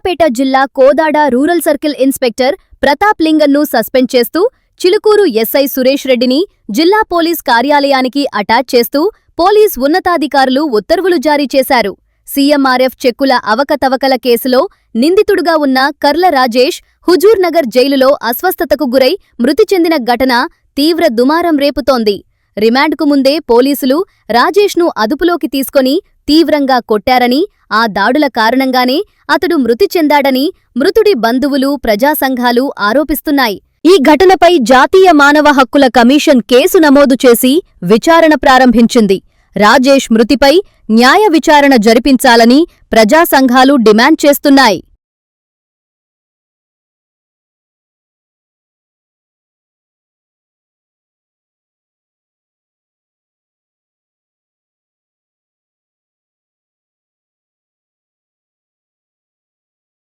సూర్యాపేట జిల్లా Kodad rural circle inspector Pratap లింగన్ను suspend చేస్తూ చిలుకూరు ఎస్ఐ సురేష్ రెడ్డిని జిల్లా పోలీస్ కార్యాలయానికి అటాచ్ చేస్తూ పోలీస్ ఉన్నతాధికారులు ఉత్తర్వులు జారీ చేశారు. సీఎంఆర్ఎఫ్ చెక్కుల అవకతవకల కేసులో నిందితుడుగా ఉన్న కర్ల రాజేష్ హుజూర్నగర్ జైలులో అస్వస్థతకు గురై మృతి చెందిన ఘటన తీవ్ర దుమారం రేపుతోంది. రిమాండ్కు ముందే పోలీసులు రాజేష్ను అదుపులోకి తీసుకొని తీవ్రంగా కొట్టారని, ఆ దాడుల కారణంగానే అతడు మృతి చెందాడని మృతుడి బంధువులు, ప్రజా సంఘాలు ఆరోపిస్తున్నాయి. ఈ ఘటనపై జాతీయ మానవ హక్కుల కమిషన్ కేసు నమోదు చేసి విచారణ ప్రారంభించింది. రాజేష్ మృతిపై న్యాయ విచారణ జరిపించాలని ప్రజా సంఘాలు డిమాండ్ చేస్తున్నాయి.